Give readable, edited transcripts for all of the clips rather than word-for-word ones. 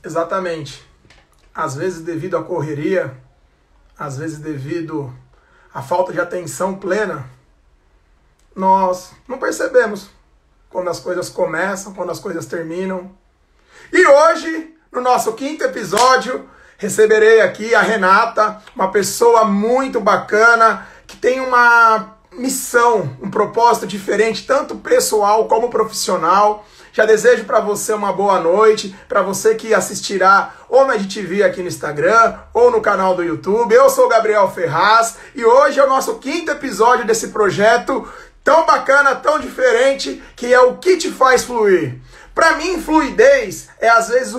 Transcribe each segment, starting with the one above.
Exatamente. Às vezes devido à correria, às vezes devido à falta de atenção plena, nós não percebemos quando as coisas começam, quando as coisas terminam. E hoje, no nosso 5º episódio, receberei aqui a Renata, uma pessoa muito bacana, que tem uma missão, um propósito diferente, tanto pessoal como profissional. Já desejo para você uma boa noite, para você que assistirá ou na IGTV aqui no Instagram, ou no canal do YouTube. Eu sou o Gabriel Ferraz e hoje é o nosso 5º episódio desse projeto tão bacana, tão diferente, que é o que te faz fluir. Para mim, fluidez é às vezes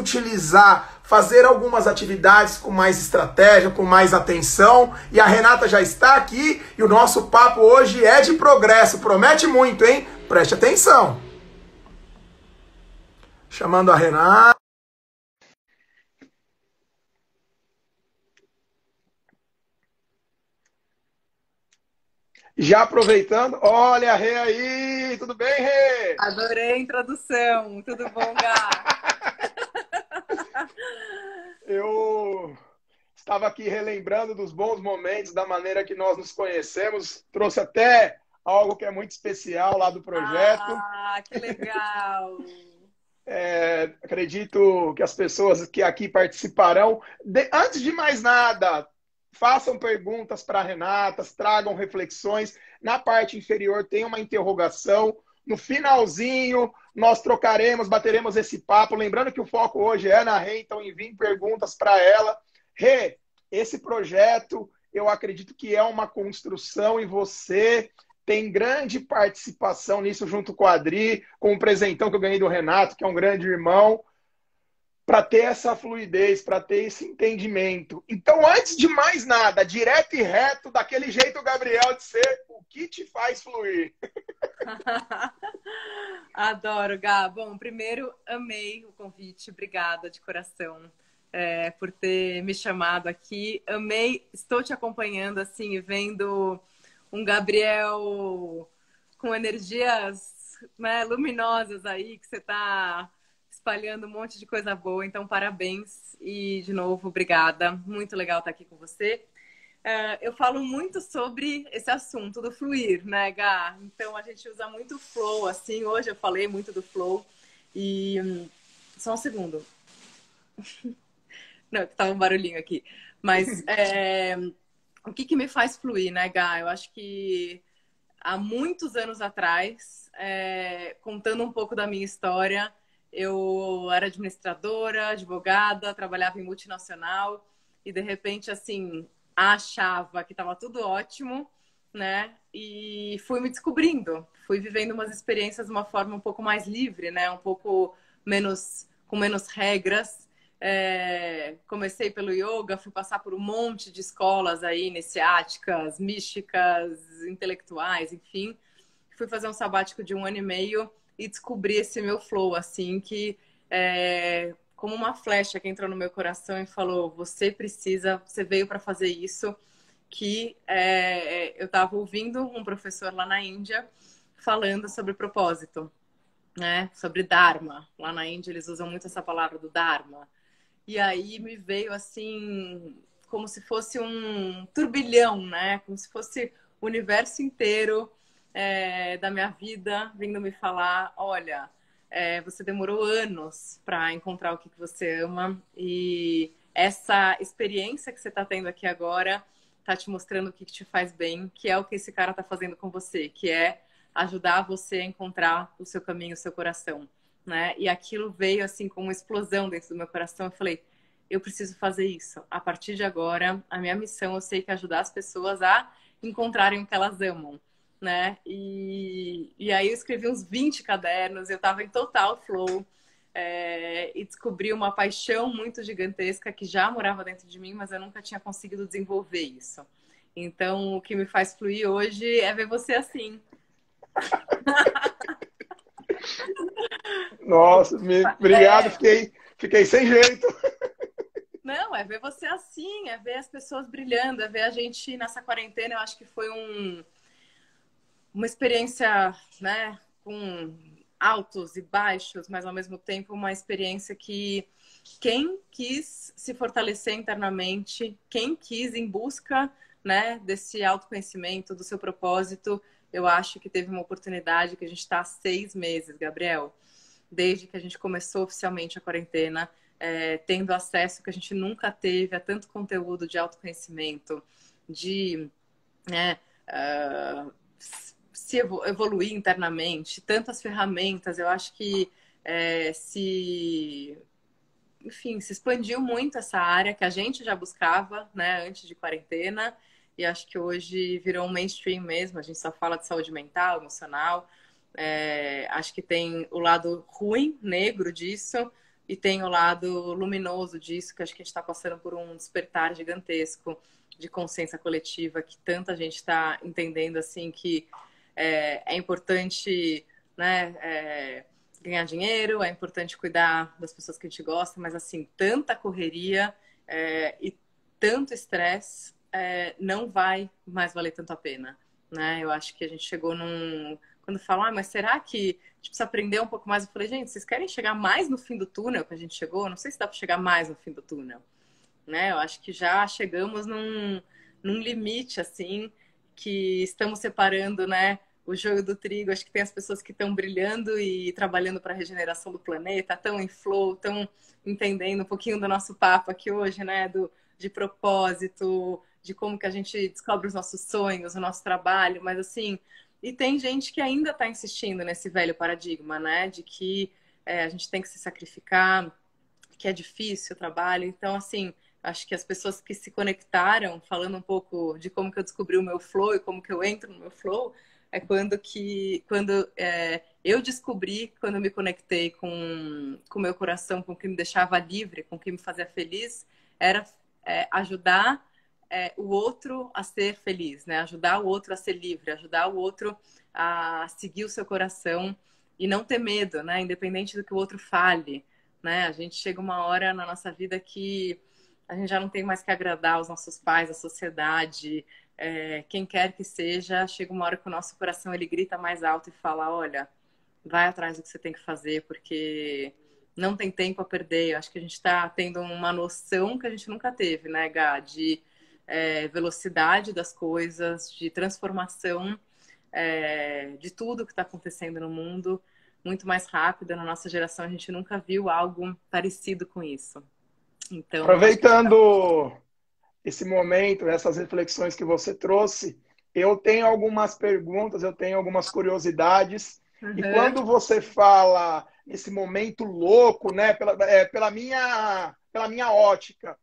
fazer algumas atividades com mais estratégia, com mais atenção. E a Renata já está aqui e o nosso papo hoje é de progresso. Promete muito, hein? Preste atenção. Chamando a Renata. Já aproveitando, olha a Rê aí, tudo bem, Rê? Adorei a introdução, tudo bom, Gá? Eu estava aqui relembrando dos bons momentos, da maneira que nós nos conhecemos, trouxe até algo que é muito especial lá do projeto. Ah, que legal! Acredito que as pessoas que aqui participarão, antes de mais nada, façam perguntas para a Renata, tragam reflexões. Na parte inferior tem uma interrogação. No finalzinho, nós bateremos esse papo. Lembrando que o foco hoje é na Rê, então enviem perguntas para ela. Rê, esse projeto, eu acredito que é uma construção e você tem grande participação nisso junto com a Adri, com o presentão que eu ganhei do Renato, que é um grande irmão, para ter essa fluidez, para ter esse entendimento. Então, antes de mais nada, direto e reto, daquele jeito, Gabriel, de ser, o que te faz fluir? Adoro, Gá. Bom, primeiro, amei o convite. Obrigada de coração por ter me chamado aqui. Amei, estou te acompanhando, assim, vendo um Gabriel com energias, né, luminosas aí, que você está espalhando um monte de coisa boa. Então, parabéns. E, de novo, obrigada. Muito legal estar aqui com você. Eu falo muito sobre esse assunto do fluir, né, Gá? Então, a gente usa muito flow, assim. Hoje eu falei muito do flow. E... Só um segundo. Não, que tava um barulhinho aqui. Mas o que me faz fluir, né, Gá? Eu acho que há muitos anos atrás, contando um pouco da minha história, eu era administradora, advogada, trabalhava em multinacional e, de repente, assim, achava que estava tudo ótimo, né? E fui me descobrindo, fui vivendo umas experiências de uma forma um pouco mais livre, né? Um pouco com menos regras. Comecei pelo yoga, fui passar por um monte de escolas aí, iniciáticas, místicas, intelectuais, enfim. Fui fazer um sabático de 1 ano e meio e descobri esse meu flow, assim, que como uma flecha que entrou no meu coração e falou, você veio para fazer isso, que eu estava ouvindo um professor lá na Índia falando sobre propósito, né? Sobre Dharma. Lá na Índia eles usam muito essa palavra do Dharma. E aí me veio assim, como se fosse um turbilhão, né? Como se fosse o universo inteiro da minha vida vindo me falar, olha, você demorou anos para encontrar o que você ama e essa experiência que você está tendo aqui agora está te mostrando o que te faz bem, que é o que esse cara está fazendo com você, que é ajudar você a encontrar o seu caminho, o seu coração. Né? E aquilo veio assim com uma explosão dentro do meu coração. Eu falei, eu preciso fazer isso. A partir de agora, a minha missão, eu sei que é ajudar as pessoas a encontrarem o que elas amam, né? E aí eu escrevi uns 20 cadernos, eu estava em total flow e descobri uma paixão muito gigantesca que já morava dentro de mim, mas eu nunca tinha conseguido desenvolver isso. Então, o que me faz fluir hoje é ver você assim. Nossa, obrigado, fiquei sem jeito. Não, é ver você assim, é ver as pessoas brilhando, é ver a gente nessa quarentena. Eu acho que foi uma experiência, né, com altos e baixos, mas ao mesmo tempo uma experiência que quem quis se fortalecer internamente, quem quis em busca, né, desse autoconhecimento, do seu propósito, eu acho que teve uma oportunidade que a gente está há 6 meses, Gabriel, desde que a gente começou oficialmente a quarentena, tendo acesso que a gente nunca teve a tanto conteúdo de autoconhecimento, de, né, se evoluir internamente, tantas ferramentas. Eu acho que enfim, se expandiu muito essa área que a gente já buscava, né, antes de quarentena, e acho que hoje virou um mainstream mesmo. A gente só fala de saúde mental, emocional. Acho que tem o lado ruim, negro disso, e tem o lado luminoso disso, que acho que a gente está passando por um despertar gigantesco de consciência coletiva, que tanta gente está entendendo assim que é importante, né, ganhar dinheiro, é importante cuidar das pessoas que a gente gosta, mas assim, tanta correria e tanto estresse não vai mais valer tanto a pena, né? Eu acho que a gente chegou num... Quando falam, mas será que a gente precisa aprender um pouco mais? Eu falei, gente, vocês querem chegar mais no fim do túnel que a gente chegou? Não sei se dá para chegar mais no fim do túnel, né? Eu acho que já chegamos num limite, assim, que estamos separando, né, o joio do trigo. Acho que tem as pessoas que estão brilhando e trabalhando para a regeneração do planeta, estão em flow, estão entendendo um pouquinho do nosso papo aqui hoje, né, de propósito, de como que a gente descobre os nossos sonhos, o nosso trabalho, mas assim, e tem gente que ainda está insistindo nesse velho paradigma, né, de que a gente tem que se sacrificar, que é difícil o trabalho. Então, assim, acho que as pessoas que se conectaram, falando um pouco de como que eu descobri o meu flow e como que eu entro no meu flow, é quando eu descobri, quando eu me conectei com o meu coração, com o que me deixava livre, com o que me fazia feliz, era ajudar o outro a ser feliz, né? Ajudar o outro a ser livre, ajudar o outro a seguir o seu coração e não ter medo, né? Independente do que o outro fale, né? A gente chega uma hora na nossa vida que a gente já não tem mais que agradar os nossos pais, a sociedade, quem quer que seja. Chega uma hora que o nosso coração ele grita mais alto e fala, olha, vai atrás do que você tem que fazer, porque não tem tempo a perder. Eu acho que a gente está tendo uma noção que a gente nunca teve, né, Gá? De velocidade das coisas, de transformação de tudo que está acontecendo no mundo, muito mais rápida. Na nossa geração, a gente nunca viu algo parecido com isso. Então, acho que Aproveitando esse momento, essas reflexões que você trouxe, eu tenho algumas perguntas, eu tenho algumas curiosidades. E uhum. quando você fala nesse momento louco, né, pela minha ótica,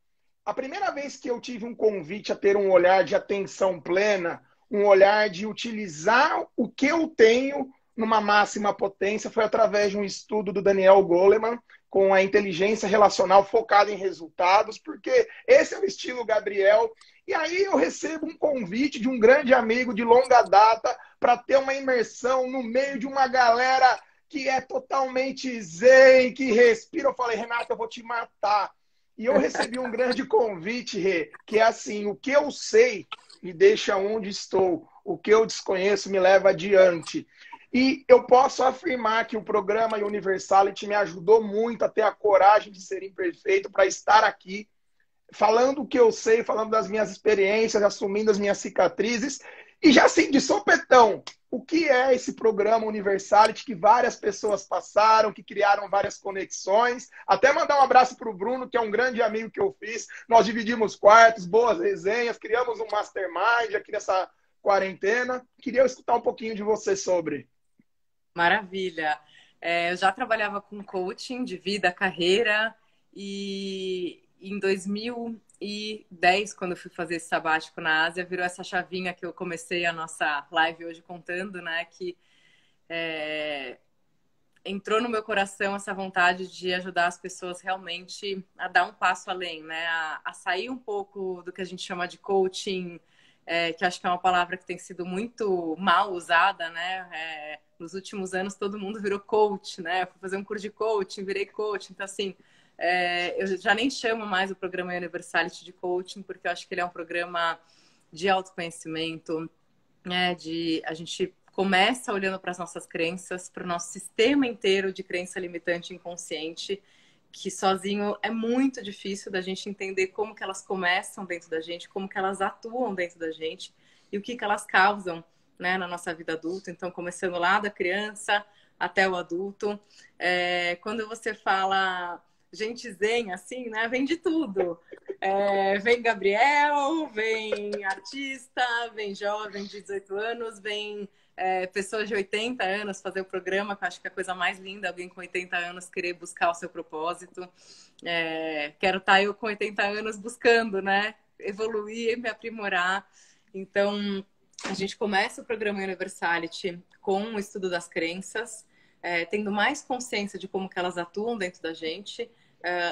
a primeira vez que eu tive um convite a ter um olhar de atenção plena, um olhar de utilizar o que eu tenho numa máxima potência, foi através de um estudo do Daniel Goleman, com a inteligência relacional focada em resultados, porque esse é o estilo Gabriel. E aí eu recebo um convite de um grande amigo de longa data para ter uma imersão no meio de uma galera que é totalmente zen, que respira. Eu falei, Renata, eu vou te matar. E eu recebi um grande convite, Rê, que é assim, o que eu sei me deixa onde estou, o que eu desconheço me leva adiante. E eu posso afirmar que o programa Universality me ajudou muito a ter a coragem de ser imperfeito para estar aqui, falando o que eu sei, falando das minhas experiências, assumindo as minhas cicatrizes. E já assim, de sopetão, o que é esse programa Universality que várias pessoas passaram, que criaram várias conexões. Até mandar um abraço para o Bruno, que é um grande amigo que eu fiz. Nós dividimos quartos, boas resenhas, criamos um mastermind aqui nessa quarentena. Queria escutar um pouquinho de você sobre. Maravilha. Eu já trabalhava com coaching de vida, carreira, e em 2010, quando eu fui fazer esse sabático na Ásia, virou essa chavinha que eu comecei a nossa live hoje contando, né? Que entrou no meu coração essa vontade de ajudar as pessoas realmente a dar um passo além, né? A sair um pouco do que a gente chama de coaching, que acho que é uma palavra que tem sido muito mal usada, né? Nos últimos anos todo mundo virou coach, né? Eu fui fazer um curso de coaching, virei coach. Então, assim, eu já nem chamo mais o programa Universality de coaching, porque eu acho que ele é um programa de autoconhecimento, né? De a gente começa olhando para as nossas crenças, para o nosso sistema inteiro de crença limitante inconsciente, que sozinho é muito difícil da gente entender como que elas começam dentro da gente, como que elas atuam dentro da gente e o que que elas causam, né, na nossa vida adulta. Então, começando lá da criança até o adulto. Quando você fala gente zen, assim, né, vem de tudo. Vem Gabriel, vem artista, vem jovem de 18 anos, vem pessoas de 80 anos fazer o programa, que eu acho que é a coisa mais linda, alguém com 80 anos querer buscar o seu propósito. Quero estar eu com 80 anos buscando, né? Evoluir, me aprimorar. Então, a gente começa o programa Universality com o estudo das crenças, tendo mais consciência de como que elas atuam dentro da gente,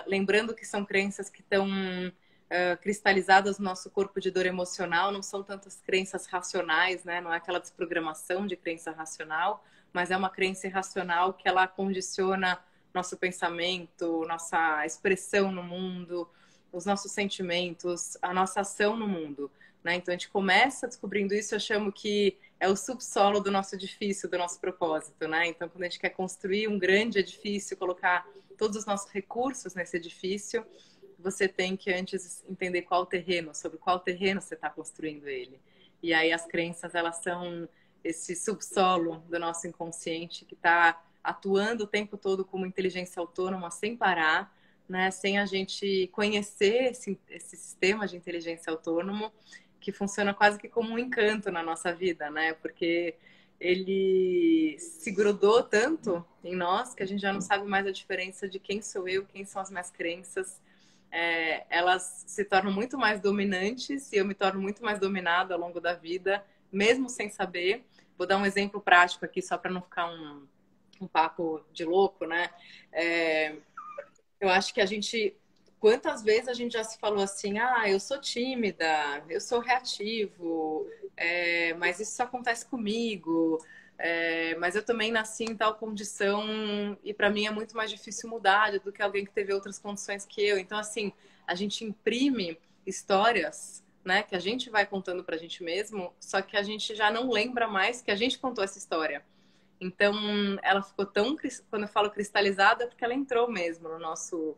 lembrando que são crenças que estão cristalizadas no nosso corpo de dor emocional, não são tantas crenças racionais, né? Não é aquela desprogramação de crença racional, mas é uma crença irracional que ela condiciona nosso pensamento, nossa expressão no mundo, os nossos sentimentos, a nossa ação no mundo, né? Então a gente começa descobrindo isso, eu chamo que é o subsolo do nosso edifício, do nosso propósito, né? Então quando a gente quer construir um grande edifício, colocar todos os nossos recursos nesse edifício, você tem que antes entender qual terreno, sobre qual terreno você está construindo ele. E aí as crenças, elas são esse subsolo do nosso inconsciente que está atuando o tempo todo como inteligência autônoma, sem parar, né? Sem a gente conhecer esse sistema de inteligência autônomo, que funciona quase que como um encanto na nossa vida, né? Porque ele se grudou tanto em nós que a gente já não sabe mais a diferença de quem sou eu, quem são as minhas crenças. Elas se tornam muito mais dominantes e eu me torno muito mais dominada ao longo da vida, mesmo sem saber. Vou dar um exemplo prático aqui, só para não ficar um papo de louco, né? Eu acho que quantas vezes a gente já se falou assim, eu sou tímida, eu sou reativo, mas isso só acontece comigo, mas eu também nasci em tal condição e para mim é muito mais difícil mudar do que alguém que teve outras condições que eu. Então, assim, a gente imprime histórias, né, que a gente vai contando pra gente mesmo, só que a gente já não lembra mais que a gente contou essa história. Então, ela ficou tão, quando eu falo cristalizada, é porque ela entrou mesmo no nosso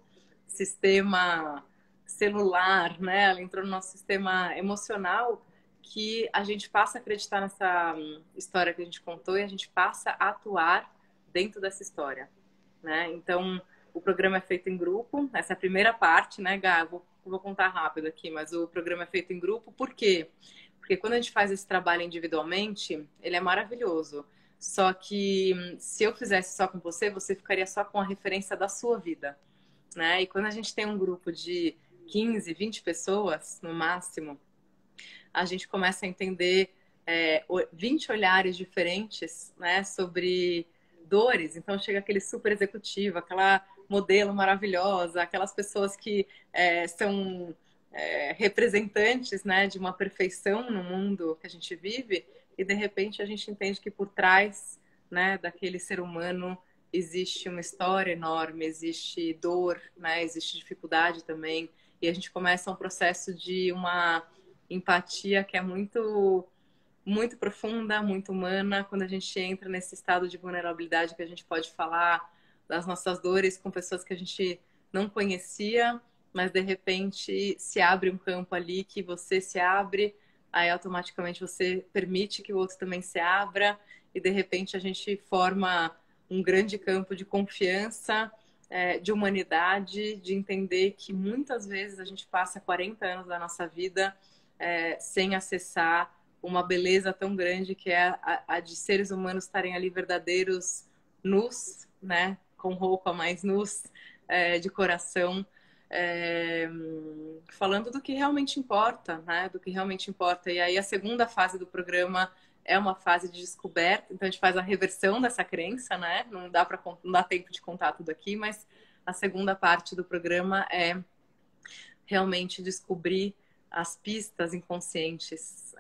sistema celular, né? Ela entrou no nosso sistema emocional, que a gente passa a acreditar nessa história que a gente contou e a gente passa a atuar dentro dessa história, né? Então, o programa é feito em grupo, essa é a primeira parte, né, Gá? Vou contar rápido aqui, mas o programa é feito em grupo, por quê? Porque quando a gente faz esse trabalho individualmente, ele é maravilhoso. Só que se eu fizesse só com você, você ficaria só com a referência da sua vida, né? E quando a gente tem um grupo de 15, 20 pessoas, no máximo, a gente começa a entender 20 olhares diferentes, né, sobre dores. Então chega aquele super executivo, aquela modelo maravilhosa, aquelas pessoas que são representantes, né, de uma perfeição no mundo que a gente vive, e de repente a gente entende que por trás, né, daquele ser humano existe uma história enorme, existe dor, né, existe dificuldade também, e a gente começa um processo de uma empatia que é muito muito profunda, muito humana, quando a gente entra nesse estado de vulnerabilidade que a gente pode falar das nossas dores com pessoas que a gente não conhecia, mas de repente se abre um campo ali que você se abre, aí automaticamente você permite que o outro também se abra e de repente a gente forma um grande campo de confiança, de humanidade, de entender que muitas vezes a gente passa 40 anos da nossa vida sem acessar uma beleza tão grande que é a de seres humanos estarem ali verdadeiros nus, né? Com roupa mais nus, de coração, falando do que realmente importa, né? Do que realmente importa. E aí a segunda fase do programa é uma fase de descoberta, então a gente faz a reversão dessa crença, né? Não dá tempo de contar tudo aqui, mas a segunda parte do programa é realmente descobrir as pistas inconscientes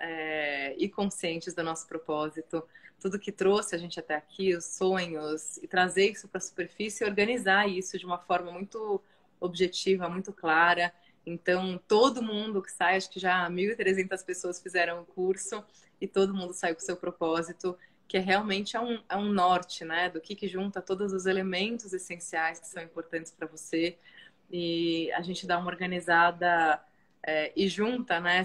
e conscientes do nosso propósito, tudo que trouxe a gente até aqui, os sonhos, e trazer isso para a superfície e organizar isso de uma forma muito objetiva, muito clara. Então, todo mundo que sai, acho que já 1.300 pessoas fizeram o curso e todo mundo sai com o seu propósito que realmente é um norte, né? Do que junta todos os elementos essenciais que são importantes para você. E a gente dá uma organizada e junta, né?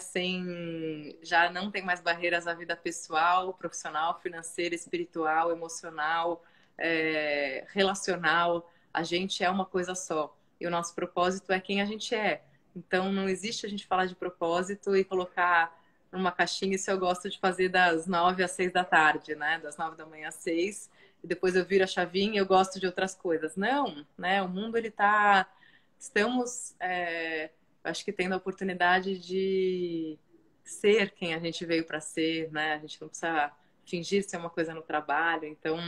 Já não tem mais barreiras à vida pessoal, profissional, financeira, espiritual, emocional, relacional. A gente é uma coisa só. E o nosso propósito é quem a gente é. Então, não existe a gente falar de propósito e colocar numa caixinha. Isso eu gosto de fazer das 9 às 6 da tarde, né? Das 9 da manhã às 6. E depois eu viro a chavinha e eu gosto de outras coisas. Não, né? O mundo, ele tá... Estamos, acho que tendo a oportunidade de ser quem a gente veio para ser, né? A gente não precisa fingir ser uma coisa no trabalho. Então,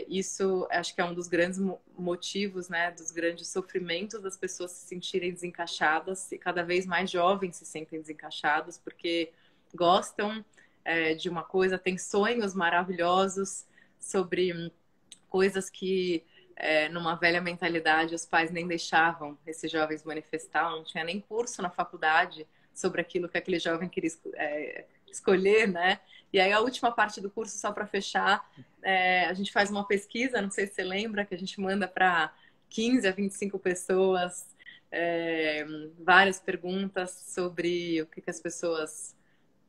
isso acho que é um dos grandes motivos, né? Dos grandes sofrimentos das pessoas se sentirem desencaixadas e cada vez mais jovens se sentem desencaixados porque gostam de uma coisa, têm sonhos maravilhosos sobre coisas que numa velha mentalidade os pais nem deixavam esses jovens manifestar, não tinha nem curso na faculdade sobre aquilo que aquele jovem queria escolher, né? E aí a última parte do curso, só para fechar, a gente faz uma pesquisa, não sei se você lembra, que a gente manda para 15 a 25 pessoas várias perguntas sobre o que as pessoas,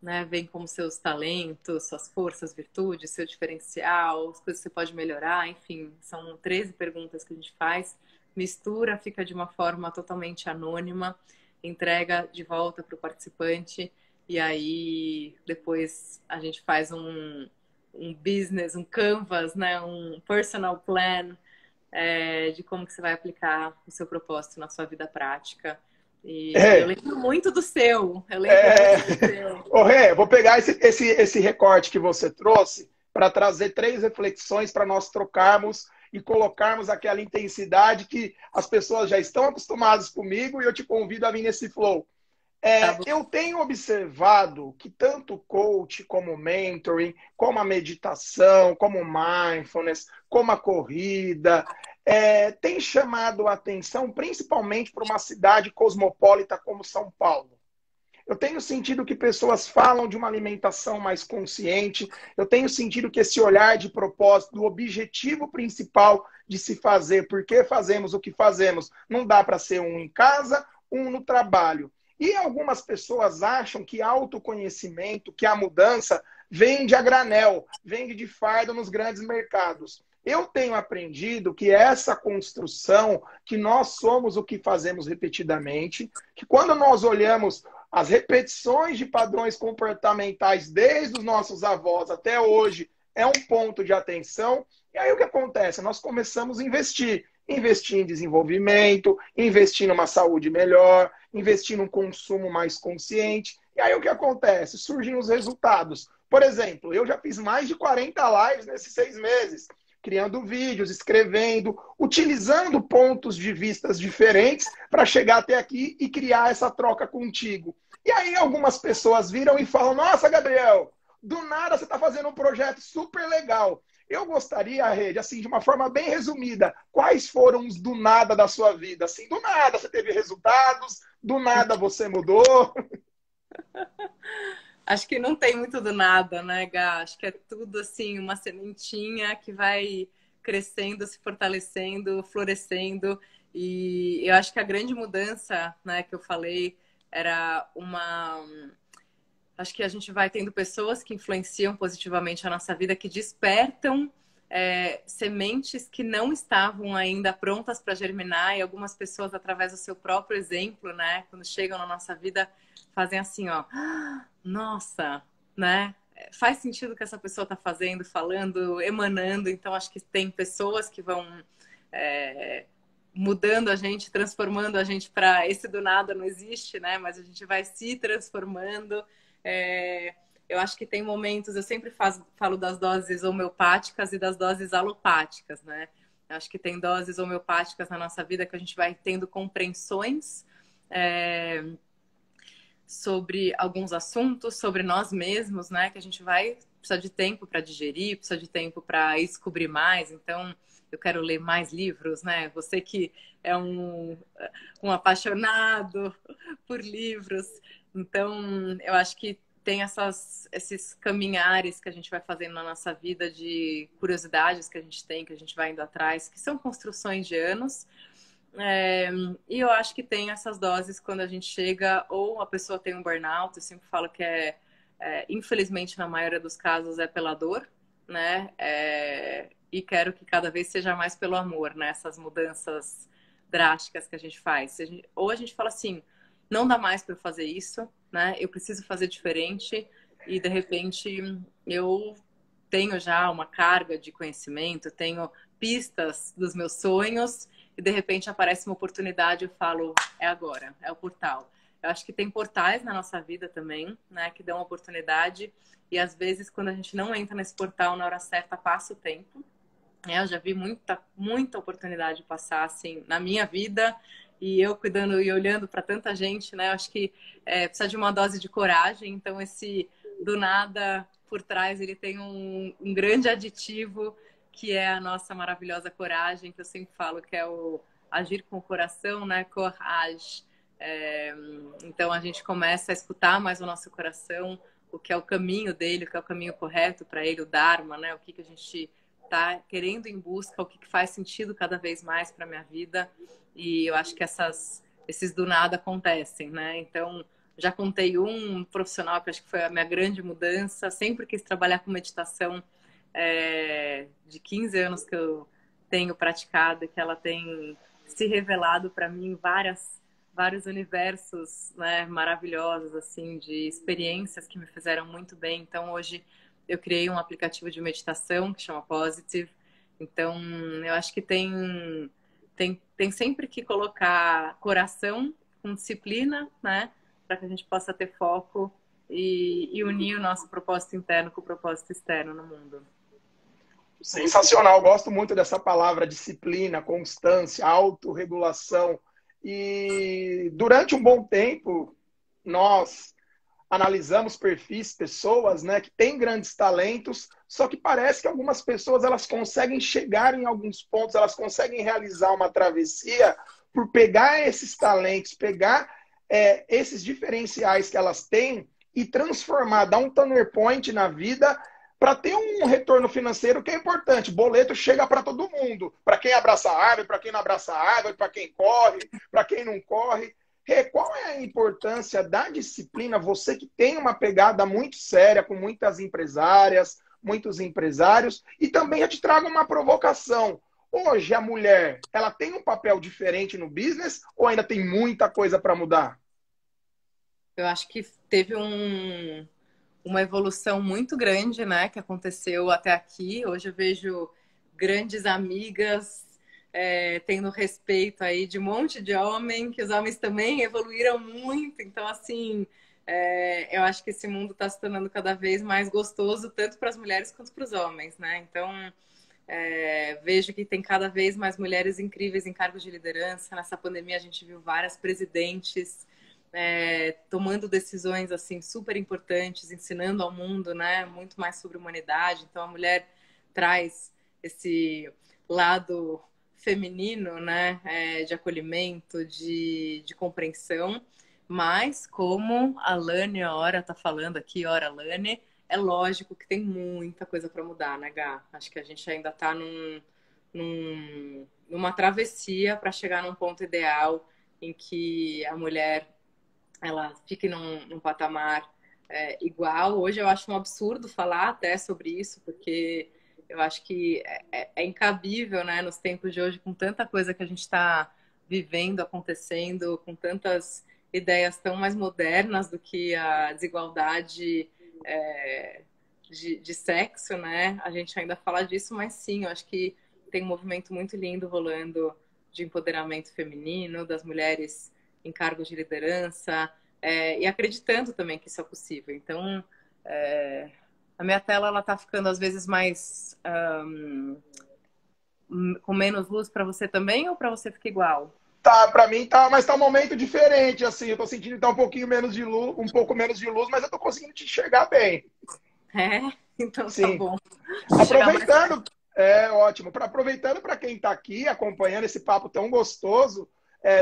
né, veem como seus talentos, suas forças, virtudes, seu diferencial, as coisas que você pode melhorar, enfim, são 13 perguntas que a gente faz, mistura, fica de uma forma totalmente anônima, entrega de volta para o participante e aí depois a gente faz um business, um canvas, né, um personal plan de como que você vai aplicar o seu propósito na sua vida prática. E eu É, lembro muito do seu. Eu lembro é... muito do seu. Ô, Rê, vou pegar esse recorte que você trouxe para trazer 3 reflexões para nós trocarmos e colocarmos aquela intensidade que as pessoas já estão acostumadas comigo e eu te convido a vir nesse flow. Tá bom. Eu tenho observado que tanto o coach, como o mentoring, como a meditação, como o mindfulness, como a corrida, tem chamado a atenção principalmente para uma cidade cosmopolita como São Paulo. Eu tenho sentido que pessoas falam de uma alimentação mais consciente. Eu tenho sentido que esse olhar de propósito, do objetivo principal de se fazer, por que fazemos o que fazemos, não dá para ser um em casa, um no trabalho. E algumas pessoas acham que autoconhecimento, que a mudança vende a granel, vende de fardo nos grandes mercados. Eu tenho aprendido que essa construção, que nós somos o que fazemos repetidamente, que quando nós olhamos as repetições de padrões comportamentais desde os nossos avós até hoje é um ponto de atenção. E aí o que acontece? Nós começamos a investir. Investir em desenvolvimento, investir numa saúde melhor, investir num consumo mais consciente. E aí o que acontece? Surgem os resultados. Por exemplo, eu já fiz mais de 40 lives nesses 6 meses, criando vídeos, escrevendo, utilizando pontos de vistas diferentes para chegar até aqui e criar essa troca contigo. E aí algumas pessoas viram e falam, nossa, Gabriel, do nada você está fazendo um projeto super legal. Eu gostaria, Rede, assim, de uma forma bem resumida, quais foram os do nada da sua vida? Assim, do nada você teve resultados, do nada você mudou. Acho que não tem muito do nada, né, Gá? Acho que é tudo assim, uma sementinha que vai crescendo, se fortalecendo, florescendo. E eu acho que a grande mudança, né, que eu falei, era uma. Acho que a gente vai tendo pessoas que influenciam positivamente a nossa vida, que despertam sementes que não estavam ainda prontas para germinar, e algumas pessoas, através do seu próprio exemplo, né, quando chegam na nossa vida, fazem assim, ó, nossa, né? Faz sentido o que essa pessoa está fazendo, falando, emanando. Então, acho que tem pessoas que vão mudando a gente, transformando a gente para esse do nada não existe, né? Mas a gente vai se transformando. Eu acho que tem momentos, eu sempre falo das doses homeopáticas e das doses alopáticas, né? Eu acho que tem doses homeopáticas na nossa vida que a gente vai tendo compreensões sobre alguns assuntos, sobre nós mesmos, né? Que a gente vai precisar de tempo para digerir, precisa de tempo para descobrir mais. Então, eu quero ler mais livros, né? Você que é um apaixonado por livros. Então, eu acho que tem esses caminhares que a gente vai fazendo na nossa vida, de curiosidades que a gente tem, que a gente vai indo atrás, que são construções de anos. E eu acho que tem essas doses quando a gente chega, ou a pessoa tem um burnout. Eu sempre falo que infelizmente, na maioria dos casos, é pela dor, né? E quero que cada vez seja mais pelo amor, né? Essas mudanças drásticas que a gente faz. Ou a gente fala assim, não dá mais para eu fazer isso, né? Eu preciso fazer diferente, e de repente eu tenho já uma carga de conhecimento, tenho pistas dos meus sonhos, e de repente aparece uma oportunidade, eu falo, é agora, é o portal. Eu acho que tem portais na nossa vida também, né, que dão oportunidade, e às vezes quando a gente não entra nesse portal na hora certa, passa o tempo. Eu já vi muita oportunidade passar assim na minha vida, e eu cuidando e olhando para tanta gente, né? Eu acho que precisa de uma dose de coragem. Então esse do nada por trás, ele tem um grande aditivo, que é a nossa maravilhosa coragem, que eu sempre falo que é o agir com o coração, né? Coragem. Então a gente começa a escutar mais o nosso coração, o que é o caminho dele, o que é o caminho correto para ele, o Dharma, né? O que a gente tá querendo em busca, o que faz sentido cada vez mais para minha vida. E eu acho que esses do nada acontecem, né? Então, já contei um profissional que acho que foi a minha grande mudança. Sempre quis trabalhar com meditação, de 15 anos que eu tenho praticado, e que ela tem se revelado para mim vários universos, né, maravilhosos, assim, de experiências que me fizeram muito bem. Então, hoje eu criei um aplicativo de meditação que chama Positive. Então, eu acho que tem sempre que colocar coração com disciplina, né? Para que a gente possa ter foco e unir o nosso propósito interno com o propósito externo no mundo. Sensacional. Gosto muito dessa palavra disciplina, constância, autorregulação. E durante um bom tempo, nós analisamos perfis, pessoas, né, que têm grandes talentos, só que parece que algumas pessoas elas conseguem chegar em alguns pontos, elas conseguem realizar uma travessia por pegar esses talentos, pegar esses diferenciais que elas têm e transformar, dar um turning point na vida para ter um retorno financeiro que é importante. Boleto chega para todo mundo, para quem abraça a árvore, para quem não abraça a árvore, para quem corre, para quem não corre. Qual é a importância da disciplina? Você que tem uma pegada muito séria com muitas empresárias, muitos empresários, e também eu te trago uma provocação. Hoje a mulher, ela tem um papel diferente no business ou ainda tem muita coisa para mudar? Eu acho que teve uma evolução muito grande, né, que aconteceu até aqui. Hoje eu vejo grandes amigas tendo respeito aí de um monte de homem, que os homens também evoluíram muito. Então, assim, eu acho que esse mundo está se tornando cada vez mais gostoso, tanto para as mulheres quanto para os homens, né? Então, vejo que tem cada vez mais mulheres incríveis em cargos de liderança. Nessa pandemia, a gente viu várias presidentes tomando decisões assim super importantes, ensinando ao mundo, né, muito mais sobre humanidade. Então, a mulher traz esse lado feminino, né, de acolhimento, de compreensão, mas como a Lani, a Ora tá falando aqui, Ora Lani, é lógico que tem muita coisa para mudar, né, Gá? Acho que a gente ainda tá numa travessia para chegar num ponto ideal em que a mulher ela fique num patamar igual. Hoje eu acho um absurdo falar até sobre isso, porque eu acho que é incabível, né, nos tempos de hoje, com tanta coisa que a gente está vivendo, acontecendo, com tantas ideias tão mais modernas do que a desigualdade de sexo, né? A gente ainda fala disso, mas sim, eu acho que tem um movimento muito lindo rolando de empoderamento feminino, das mulheres em cargos de liderança, e acreditando também que isso é possível. Então, a minha tela ela tá ficando às vezes mais com menos luz para você também, ou para você fica igual? Tá, para mim tá, mas tá um momento diferente, assim, eu tô sentindo que tá um pouquinho menos de luz, um pouco menos de luz, mas eu tô conseguindo te enxergar bem. Então Sim. tá bom. Aproveitando, ótimo. Aproveitando para quem está aqui acompanhando esse papo tão gostoso,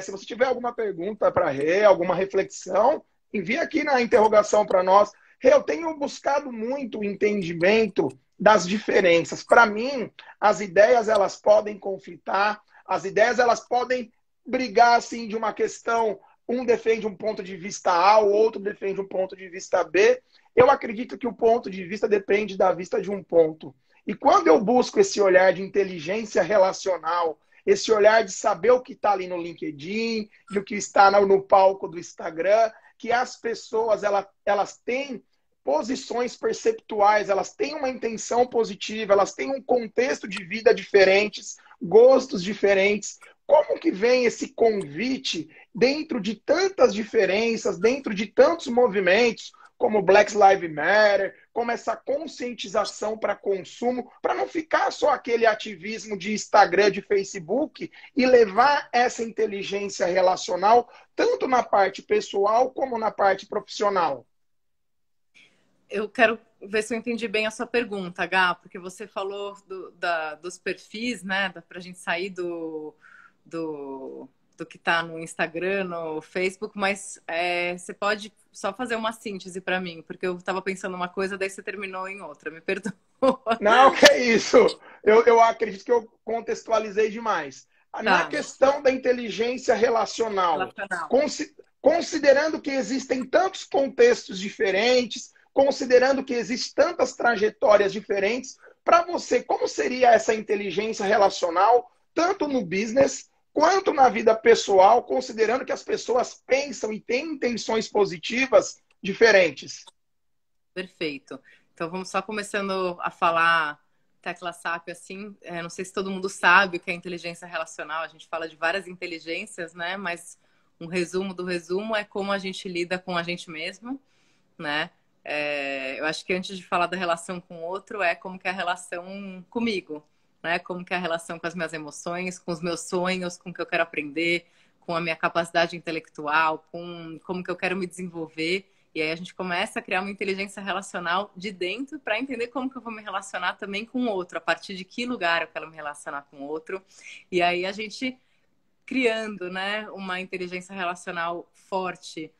se você tiver alguma pergunta para Rê, alguma reflexão, envia aqui na interrogação para nós. Eu tenho buscado muito o entendimento das diferenças. Para mim, as ideias elas podem conflitar, as ideias elas podem brigar assim de uma questão, um defende um ponto de vista A, o outro defende um ponto de vista B. Eu acredito que o ponto de vista depende da vista de um ponto. E quando eu busco esse olhar de inteligência relacional, esse olhar de saber o que está ali no LinkedIn, e o que está no palco do Instagram, que as pessoas elas têm posições perceptuais, elas têm uma intenção positiva, elas têm um contexto de vida diferentes, gostos diferentes. Como que vem esse convite dentro de tantas diferenças, dentro de tantos movimentos, como Black Lives Matter, como essa conscientização para consumo, para não ficar só aquele ativismo de Instagram, de Facebook, e levar essa inteligência relacional tanto na parte pessoal como na parte profissional? Eu quero ver se eu entendi bem a sua pergunta, Gá, porque você falou dos perfis, né? Para a gente sair do que está no Instagram, no Facebook, mas você pode só fazer uma síntese para mim, porque eu estava pensando uma coisa, daí você terminou em outra, me perdoa. Não, que é isso. Eu acredito que eu contextualizei demais. Na Tá. questão da inteligência relacional, considerando que existem tantos contextos diferentes, considerando que existem tantas trajetórias diferentes, para você, como seria essa inteligência relacional, tanto no business quanto na vida pessoal, considerando que as pessoas pensam e têm intenções positivas diferentes? Perfeito. Então vamos só começando a falar tecla SAP assim. Não sei se todo mundo sabe o que é inteligência relacional. A gente fala de várias inteligências, né? Mas um resumo do resumo é como a gente lida com a gente mesmo, né? Eu acho que antes de falar da relação com o outro, é como que é a relação comigo, né? Como que é a relação com as minhas emoções, com os meus sonhos, com o que eu quero aprender, com a minha capacidade intelectual, com como que eu quero me desenvolver. E aí a gente começa a criar uma inteligência relacional de dentro para entender como que eu vou me relacionar também com o outro, a partir de que lugar eu quero me relacionar com o outro. E aí a gente criando, né, uma inteligência relacional forte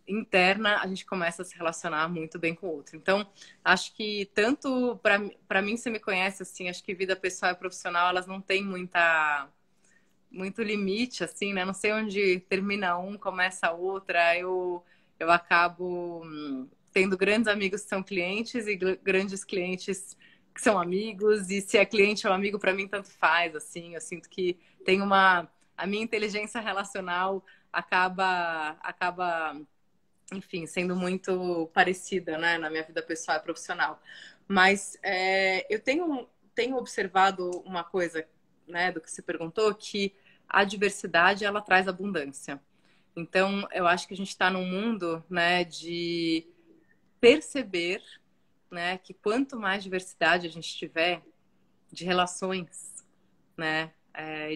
interna, a gente começa a se relacionar muito bem com o outro. Então, acho que tanto para mim, você me conhece assim, acho que vida pessoal e profissional, elas não têm muito limite assim, né? Não sei onde termina um, começa a outra. Eu acabo tendo grandes amigos que são clientes e grandes clientes que são amigos, e se é cliente ou amigo, para mim tanto faz, assim. Eu sinto que tem a minha inteligência relacional acaba enfim, sendo muito parecida, né, na minha vida pessoal e profissional. Mas eu tenho observado uma coisa, né, do que você perguntou, que a diversidade, ela traz abundância. Então, eu acho que a gente está num mundo, né, de perceber, né, que quanto mais diversidade a gente tiver de relações, né,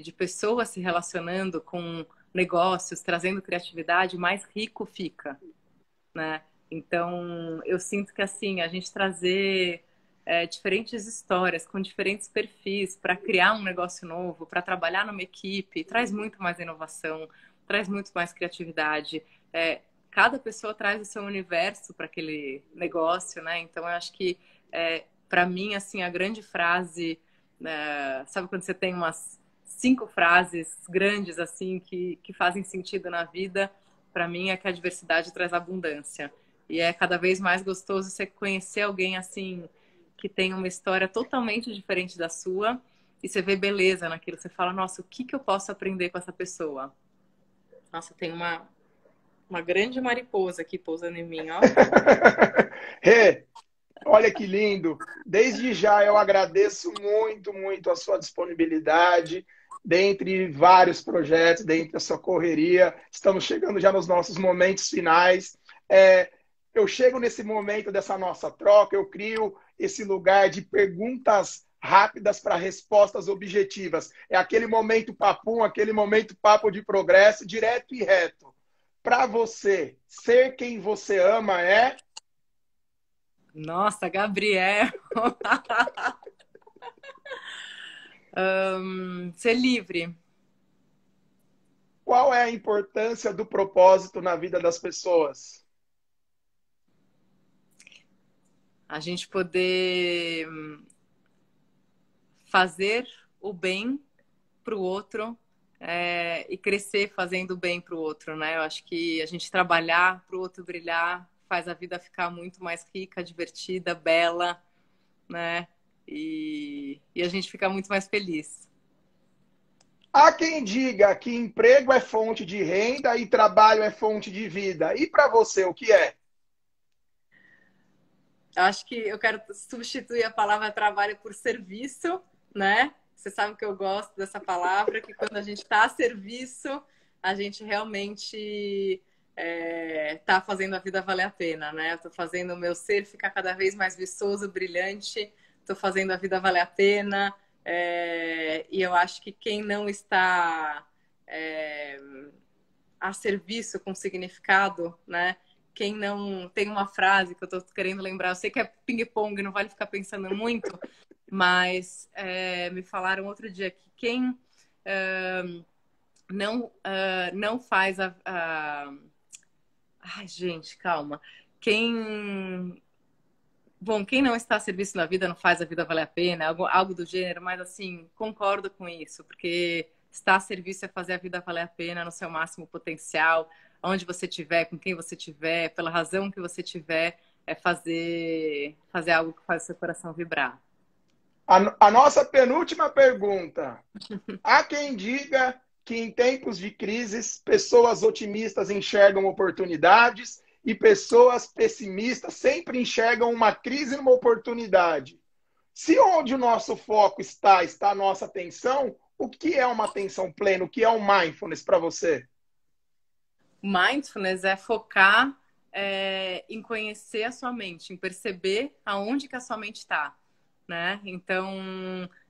de pessoas se relacionando com negócios, trazendo criatividade, mais rico fica, né? Então, eu sinto que, assim, a gente trazer diferentes histórias com diferentes perfis para criar um negócio novo, para trabalhar numa equipe, traz muito mais inovação, traz muito mais criatividade. Cada pessoa traz o seu universo para aquele negócio, né? Então, eu acho que, para mim, assim, a grande frase, sabe quando você tem umas 5 frases grandes, assim, que fazem sentido na vida? Para mim é que a diversidade traz abundância. E é cada vez mais gostoso você conhecer alguém assim que tem uma história totalmente diferente da sua e você vê beleza naquilo. Você fala, nossa, o que eu posso aprender com essa pessoa? Nossa, tem uma grande mariposa aqui pousando em mim, ó. Rê, olha que lindo. Desde já eu agradeço muito, muito a sua disponibilidade. Dentre vários projetos, dentre a sua correria, estamos chegando já nos nossos momentos finais. Eu chego nesse momento dessa nossa troca, eu crio esse lugar de perguntas rápidas para respostas objetivas. É aquele momento papum, aquele momento papo de progresso, direto e reto. Para você, ser quem você ama é? Nossa, Gabriel! Ser livre. Qual é a importância do propósito na vida das pessoas? A gente poder fazer o bem para o outro e crescer fazendo o bem para o outro, né? Eu acho que a gente trabalhar para o outro brilhar faz a vida ficar muito mais rica, divertida, bela, né? E a gente fica muito mais feliz. Há quem diga que emprego é fonte de renda e trabalho é fonte de vida. E para você, o que é? Acho que eu quero substituir a palavra trabalho por serviço, né? Você sabe que eu gosto dessa palavra, que quando a gente está a serviço, a gente realmente está fazendo a vida valer a pena, né? Eu estou fazendo o meu ser ficar cada vez mais viçoso, brilhante, estou fazendo a vida valer a pena, e eu acho que quem não está a serviço com significado, né? Quem não tem uma frase que eu estou querendo lembrar, eu sei que é ping-pong, não vale ficar pensando muito, mas me falaram outro dia que quem não faz Ai, gente, calma. Quem não está a serviço na vida não faz a vida valer a pena, algo do gênero, mas assim, concordo com isso, porque estar a serviço é fazer a vida valer a pena no seu máximo potencial, onde você estiver, com quem você estiver, pela razão que você tiver, é fazer algo que faz o seu coração vibrar. A nossa penúltima pergunta. Há quem diga que em tempos de crises, pessoas otimistas enxergam oportunidades e pessoas pessimistas sempre enxergam uma crise e uma oportunidade. Se onde o nosso foco está a nossa atenção, o que é uma atenção plena? O que é um mindfulness para você? Mindfulness é focar em conhecer a sua mente, em perceber aonde que a sua mente está, né? Então,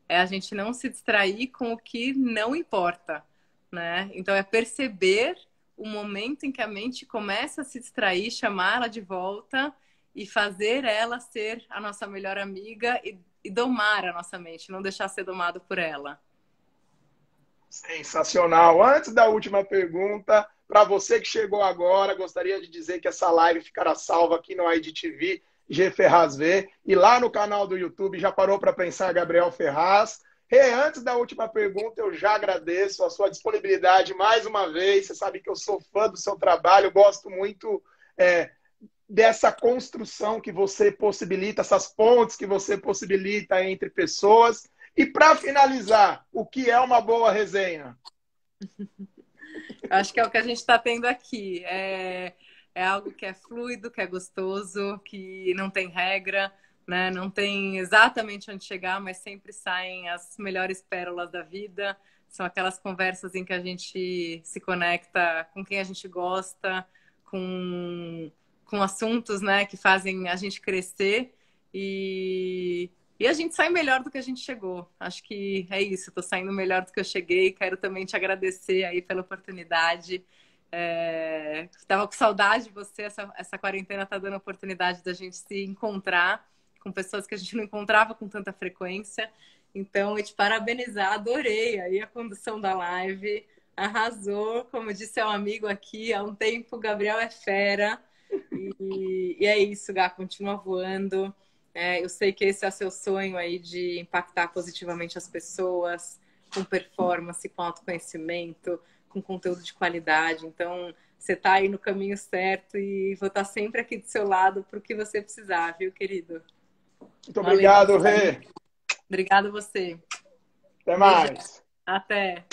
a gente não se distrair com o que não importa, né? Então, é perceber o momento em que a mente começa a se distrair, chamar ela de volta e fazer ela ser a nossa melhor amiga e domar a nossa mente, não deixar ser domado por ela. Sensacional. Antes da última pergunta, para você que chegou agora, gostaria de dizer que essa live ficará salva aqui no IGTV, G Ferraz V, e lá no canal do YouTube, já parou para pensar, Gabriel Ferraz. Antes da última pergunta, eu já agradeço a sua disponibilidade mais uma vez. Você sabe que eu sou fã do seu trabalho, gosto muito dessa construção que você possibilita, essas pontes que você possibilita entre pessoas. E para finalizar, o que é uma boa resenha? Acho que é o que a gente está tendo aqui. É algo que é fluido, que é gostoso, que não tem regra, né? Não tem exatamente onde chegar, mas sempre saem as melhores pérolas da vida. São aquelas conversas em que a gente se conecta com quem a gente gosta, com assuntos, né, que fazem a gente crescer e a gente sai melhor do que a gente chegou. Acho que é isso. Estou saindo melhor do que eu cheguei. Quero também te agradecer aí pela oportunidade. Estava com saudade de você. Essa quarentena está dando a oportunidade da gente se encontrar com pessoas que a gente não encontrava com tanta frequência. Então, eu te parabenizar. Adorei aí a condução da live. Arrasou. Como disse ao amigo aqui há um tempo, o Gabriel é fera. E é isso, Gá. Continua voando. Eu sei que esse é o seu sonho aí de impactar positivamente as pessoas com performance, com autoconhecimento, com conteúdo de qualidade. Então, você está aí no caminho certo e vou estar sempre aqui do seu lado para o que você precisar, viu, querido? Muito obrigado, Rê. Obrigada a você. Até mais. Até.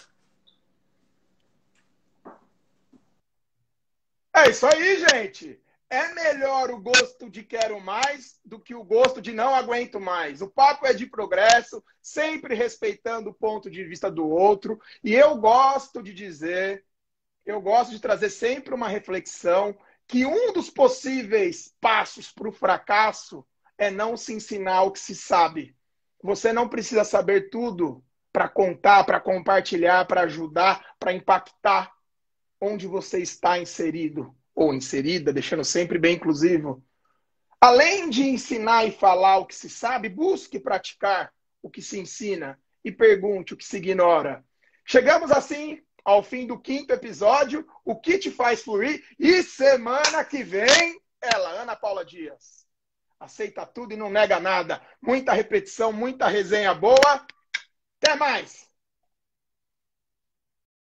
É isso aí, gente. É melhor o gosto de quero mais do que o gosto de não aguento mais. O papo é de progresso, sempre respeitando o ponto de vista do outro. E eu gosto de trazer sempre uma reflexão que um dos possíveis passos para o fracasso é não se ensinar o que se sabe. Você não precisa saber tudo para contar, para compartilhar, para ajudar, para impactar onde você está inserido. Ou inserida, deixando sempre bem inclusivo. Além de ensinar e falar o que se sabe, busque praticar o que se ensina e pergunte o que se ignora. Chegamos assim ao fim do 5º episódio, O Que Te Faz Fluir, e semana que vem, ela, Ana Paula Dias. aceita tudo e não nega nada. Muita repetição, muita resenha boa. Até mais!